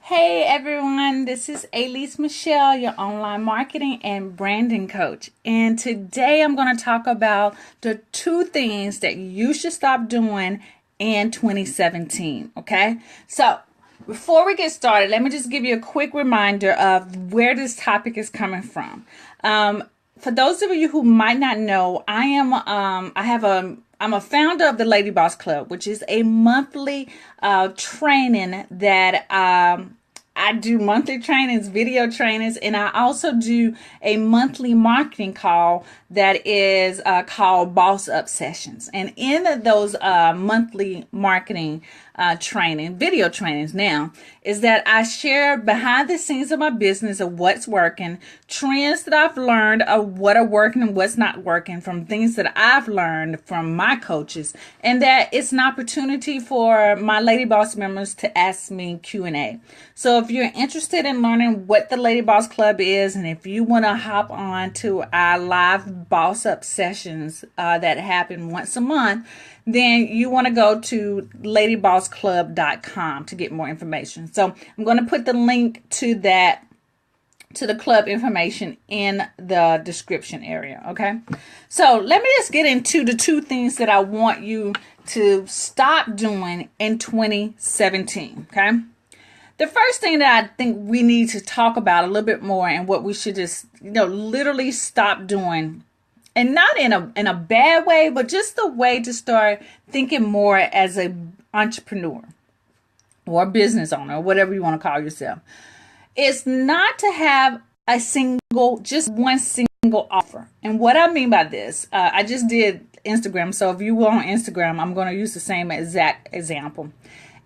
Hey everyone, this is Alease Michelle, your online marketing and branding coach. And today I'm going to talk about the two things that you should stop doing in 2017. Okay, so before we get started, let me just give you a quick reminder of where this topic is coming from. For those of you who might not know, I'm a founder of the Lady Boss Club, which is a monthly training that I do monthly trainings, video trainings, and I also do a monthly marketing call that is called Boss Up Sessions. And in those monthly marketing video trainings now, is that I share behind the scenes of my business of what's working, trends that I've learned of what are working and what's not working from things that I've learned from my coaches, and that it's an opportunity for my Lady Boss members to ask me Q&A. So if you're interested in learning what the Lady Boss Club is, and if you want to hop on to our live Boss Up sessions that happen once a month, then you want to go to ladybossclub.com to get more information. So I'm going to put the link to the club information in the description area. Okay, so let me just get into the two things that I want you to stop doing in 2017. Okay, the first thing that I think we need to talk about a little bit more, and what we should just literally stop doing, and not in a bad way, but just a way to start thinking more as an entrepreneur or a business owner, or whatever you want to call yourself, is not to have just one single offer. And what I mean by this, I just did Instagram. So if you were on Instagram, I'm going to use the same exact example,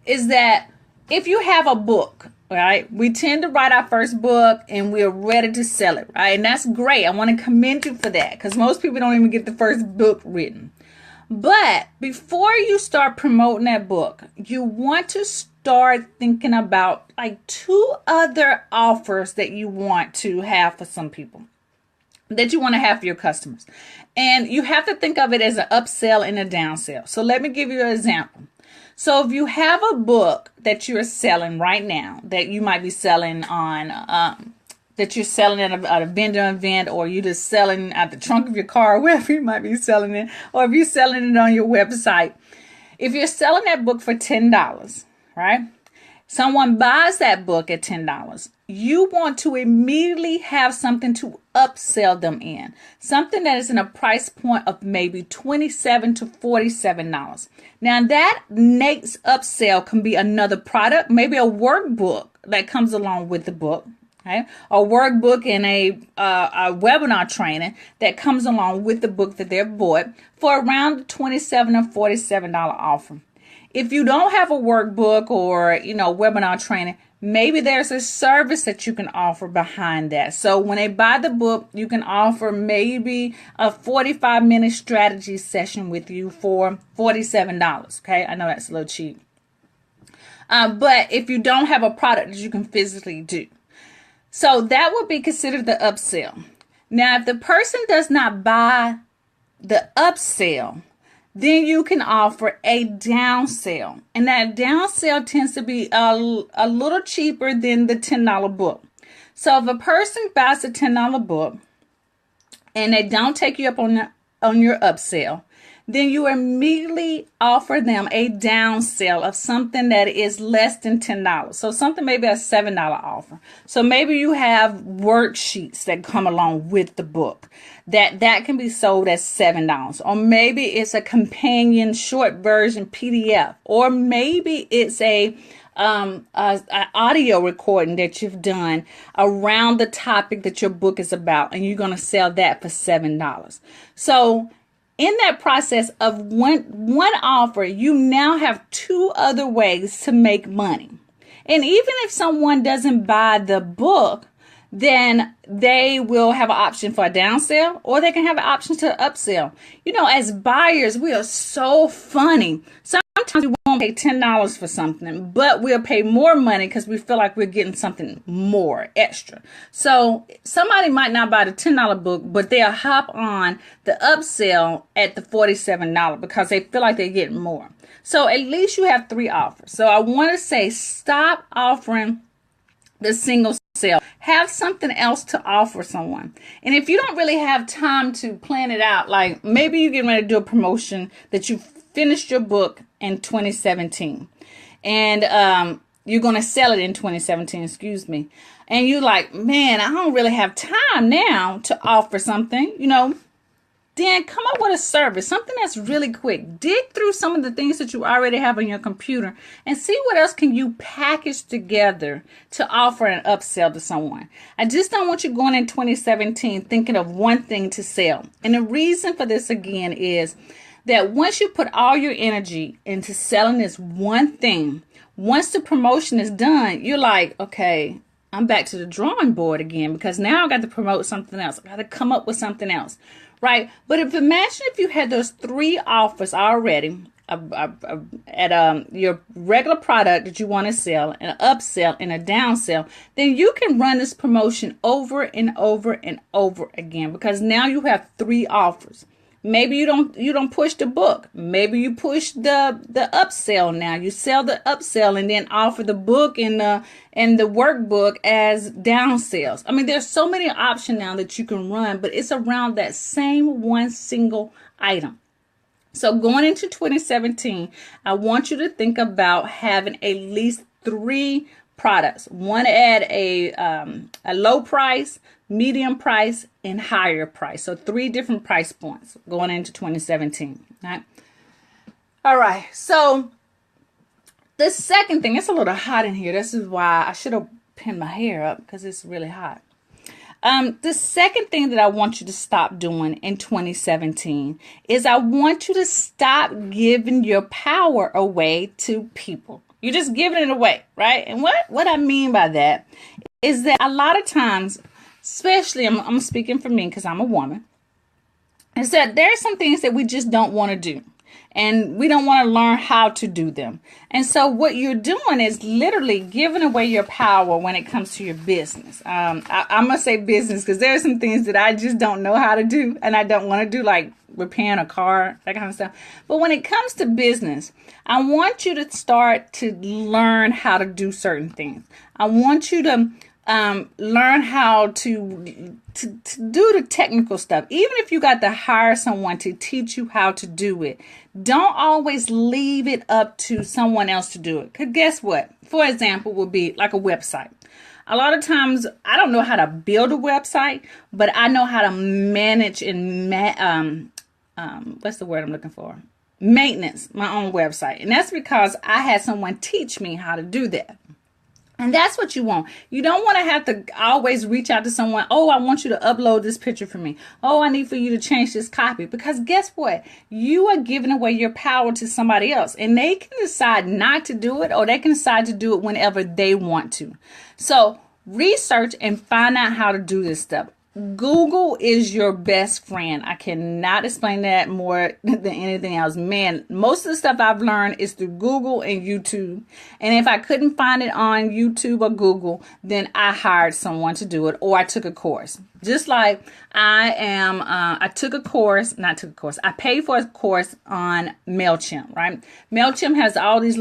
is that if you have a book, right, we tend to write our first book and we're ready to sell it, right? And that's great. I want to commend you for that, because most people don't even get the first book written. But before you start promoting that book, you want to start thinking about like two other offers that you want to have for some people, that you want to have for your customers. And you have to think of it as an upsell and a downsell. So let me give you an example. So if you have a book that you're selling right now, that you might be selling on, that you're selling at a vendor event, or you're just selling at the trunk of your car, wherever you might be selling it, or if you're selling it on your website, if you're selling that book for $10, right? Someone buys that book at $10. You want to immediately have something to upsell them in. Something that is in a price point of maybe $27 to $47. Now that next upsell can be another product, maybe a workbook that comes along with the book. Okay? A workbook and a webinar training that comes along with the book that they've bought for around $27 or $47 offer. If you don't have a workbook or, webinar training, maybe there's a service that you can offer behind that. So when they buy the book, you can offer maybe a 45-minute strategy session with you for $47. Okay, I know that's a little cheap. But if you don't have a product that you can physically do, so that would be considered the upsell. Now, if the person does not buy the upsell, then you can offer a downsell. And that downsell tends to be a little cheaper than the $10 book. So if a person buys a $10 book and they don't take you up on your upsell, then you immediately offer them a downsell of something that is less than $10. So something maybe a $7 offer. So maybe you have worksheets that come along with the book that can be sold at $7. Or maybe it's a companion short version PDF. Or maybe it's a audio recording that you've done around the topic that your book is about, and you're going to sell that for $7. So in that process of one offer, you now have two other ways to make money. And even if someone doesn't buy the book, then they will have an option for a downsell, or they can have an option to upsell. As buyers, we are so funny. Sometimes we won't pay $10 for something, but we'll pay more money because we feel like we're getting something more extra. So somebody might not buy the $10 book, but they'll hop on the upsell at the $47 because they feel like they're getting more. So at least you have three offers. So I want to say, stop offering the single sale. Have something else to offer someone. And if you don't really have time to plan it out, like maybe you're getting ready to do a promotion that you finished your book in 2017 and you're going to sell it in 2017, excuse me. And you're like, man, I don't really have time now to offer something, then come up with a service, something that's really quick. Dig through some of the things that you already have on your computer and see what else can you package together to offer an upsell to someone. I just don't want you going in 2017 thinking of one thing to sell. And the reason for this again is that once you put all your energy into selling this one thing, once the promotion is done, you're like, okay, I'm back to the drawing board again because now I got to promote something else. I got to come up with something else. Right. But imagine if you had those 3 offers already at your regular product that you want to sell, an upsell and a downsell, then you can run this promotion over and over and over again because now you have 3 offers. Maybe you don't push the book. Maybe you push the upsell now. You sell the upsell and then offer the book and the workbook as downsells. I mean, there's so many options now that you can run, but it's around that same one single item. So going into 2017, I want you to think about having at least 3 products. One at a low price, medium price, and higher price. So 3 different price points going into 2017. All right. So the second thing, it's a little hot in here. This is why I should have pinned my hair up because it's really hot. The second thing that I want you to stop doing in 2017 is I want you to stop giving your power away to people. You're just giving it away, right? And what I mean by that is that a lot of times, especially I'm speaking for me because I'm a woman, is that there are some things that we just don't want to do. And we don't want to learn how to do them. And so what you're doing is literally giving away your power when it comes to your business. I must say business because there are some things that I just don't know how to do. And I don't want to do, like repairing a car, that kind of stuff. But when it comes to business, I want you to start to learn how to do certain things. I want you to learn how to do the technical stuff. Even if you got to hire someone to teach you how to do it, don't always leave it up to someone else to do it. Because guess what? For example, would be like a website. A lot of times I don't know how to build a website, but I know how to manage and what's the word I'm looking for? Maintenance my own website. And that's because I had someone teach me how to do that. And that's what you want. You don't want to have to always reach out to someone. Oh, I want you to upload this picture for me. Oh, I need for you to change this copy. Because guess what? You are giving away your power to somebody else. And they can decide not to do it or they can decide to do it whenever they want to. So research and find out how to do this stuff. Google is your best friend. I cannot explain that more than anything else. Man, most of the stuff I've learned is through Google and YouTube. And if I couldn't find it on YouTube or Google, then I hired someone to do it or I took a course. Just like I paid for a course on MailChimp, right? MailChimp has all these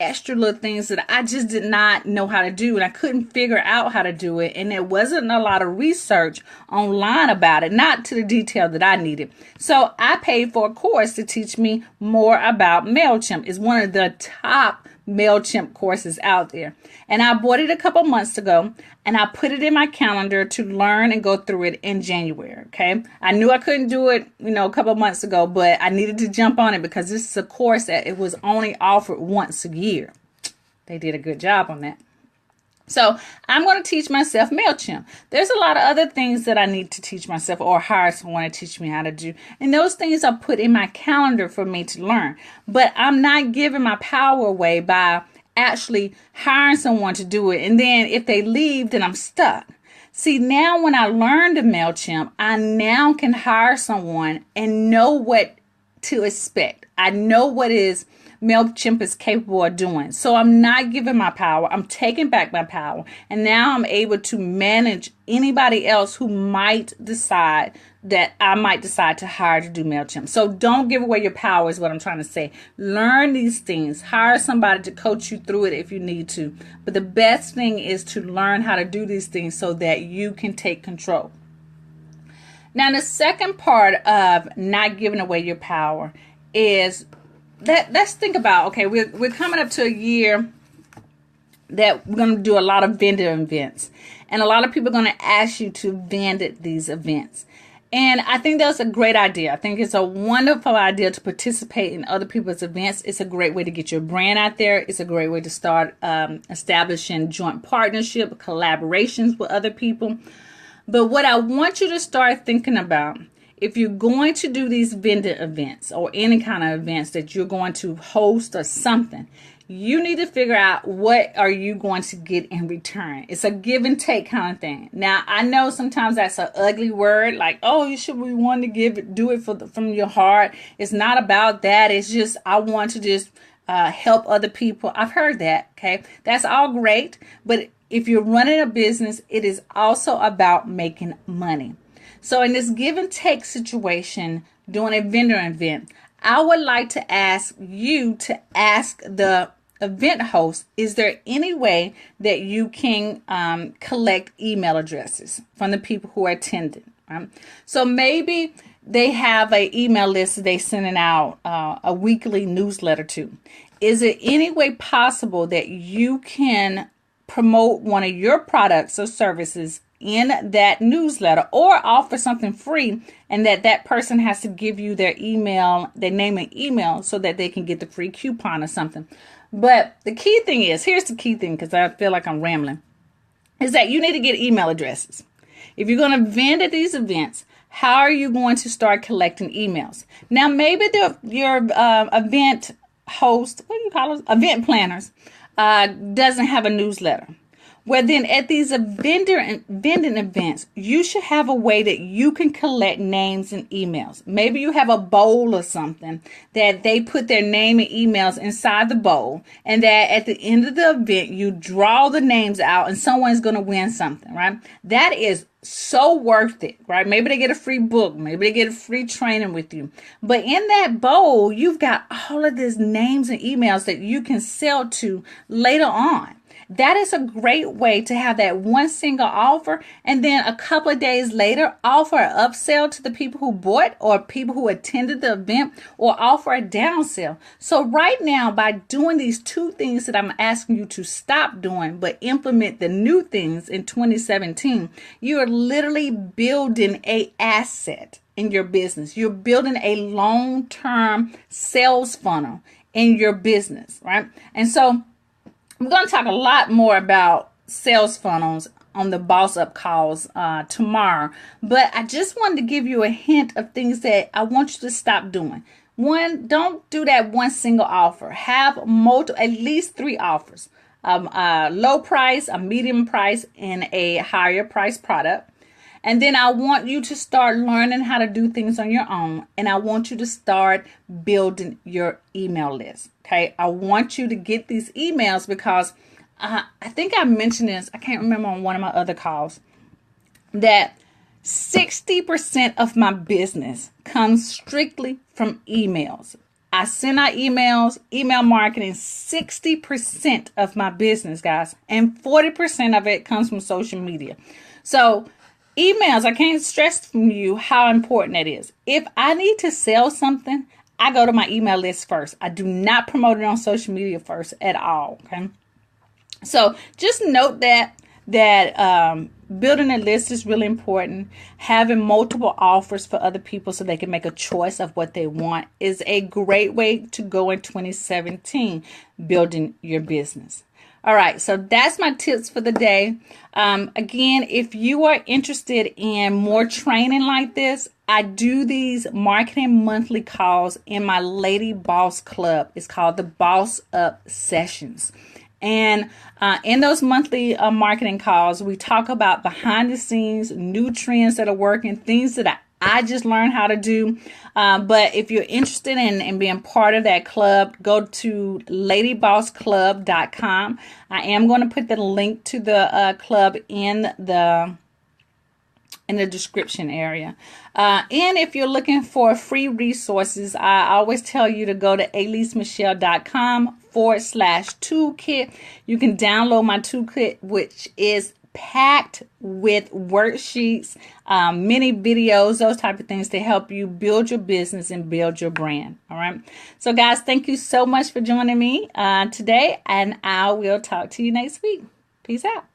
extra little things that I just did not know how to do. And I couldn't figure out how to do it. And there wasn't a lot of research online about it, not to the detail that I needed. So I paid for a course to teach me more about MailChimp. It's one of the top MailChimp courses out there. And I bought it a couple months ago and I put it in my calendar to learn and go through it in January. Okay. I knew I couldn't do it, a couple months ago, but I needed to jump on it because this is a course that it was only offered once a year. They did a good job on that. So I'm going to teach myself MailChimp. There's a lot of other things that I need to teach myself or hire someone to teach me how to do. And those things are put in my calendar for me to learn. But I'm not giving my power away by actually hiring someone to do it. And then if they leave, then I'm stuck. See, now when I learned the MailChimp, I now can hire someone and know what to expect. I know what is MailChimp is capable of doing. So I'm not giving my power. I'm taking back my power. And now I'm able to manage anybody else who might decide that I might decide to hire to do MailChimp. So don't give away your power is what I'm trying to say. Learn these things. Hire somebody to coach you through it if you need to. But the best thing is to learn how to do these things so that you can take control. Now, the second part of not giving away your power is that let's think about, okay, we're coming up to a year that we're going to do a lot of vendor events. And a lot of people are going to ask you to vend at these events. And I think that's a great idea. I think it's a wonderful idea to participate in other people's events. It's a great way to get your brand out there. It's a great way to start establishing joint partnership, collaborations with other people. But what I want you to start thinking about, if you're going to do these vendor events or any kind of events that you're going to host or something, you need to figure out what are you going to get in return. It's a give and take kind of thing. Now, I know sometimes that's an ugly word, like, oh, you should be wanting to do it from your heart. It's not about that. It's just, I want to just help other people. I've heard that. Okay. That's all great. But if you're running a business, it is also about making money. So in this give and take situation, doing a vendor event, I would like to ask you to ask the event host, is there any way that you can collect email addresses from the people who are attending? Right? So maybe they have an email list they sending out a weekly newsletter to. Is it any way possible that you can promote one of your products or services in that newsletter or offer something free, and that person has to give you their email, their name and email, so that they can get the free coupon or something? But the key thing is, here's the key thing, because I feel like I'm rambling, is that you need to get email addresses. If you're going to vend at these events, how are you going to start collecting emails? Now, maybe your event host, what do you call it? Event planners, doesn't have a newsletter. Well, then at these vending events, you should have a way that you can collect names and emails. Maybe you have a bowl or something that they put their name and emails inside the bowl, and that at the end of the event, you draw the names out and someone's going to win something, right? That is so worth it, right? Maybe they get a free book. Maybe they get a free training with you. But in that bowl, you've got all of these names and emails that you can sell to later on. That is a great way to have that one single offer, and then a couple of days later offer an upsell to the people who bought or people who attended the event, or offer a downsell. So right now, by doing these two things that I'm asking you to stop doing but implement the new things in 2017, you are literally building an asset in your business. You're building a long-term sales funnel in your business, right? And so we're going to talk a lot more about sales funnels on the Boss Up calls tomorrow. But I just wanted to give you a hint of things that I want you to stop doing. One, don't do that one single offer. Have at least 3 offers. A low price, a medium price, and a higher price product. And then I want you to start learning how to do things on your own. And I want you to start building your email list. Okay. I want you to get these emails because I think I mentioned this. I can't remember on one of my other calls that 60% of my business comes strictly from emails. I send out emails, email marketing, 60% of my business, guys, and 40% of it comes from social media. So emails, I can't stress from you how important that is. If I need to sell something, I go to my email list first. I do not promote it on social media first at all. Okay. So just note that building a list is really important. Having multiple offers for other people so they can make a choice of what they want is a great way to go in 2017, building your business. All right, so that's my tips for the day. Again, if you are interested in more training like this, I do these marketing monthly calls in my Lady Boss Club. It's called the Boss Up Sessions. And in those monthly marketing calls, we talk about behind the scenes, new trends that are working, things that I just learned how to do. But if you're interested in being part of that club, go to ladybossclub.com. I am going to put the link to the club in the description area. And if you're looking for free resources, I always tell you to go to aleasemichelle.com/toolkit. You can download my toolkit, which is packed with worksheets, many videos, those type of things to help you build your business and build your brand. All right. So guys, thank you so much for joining me today, and I will talk to you next week. Peace out.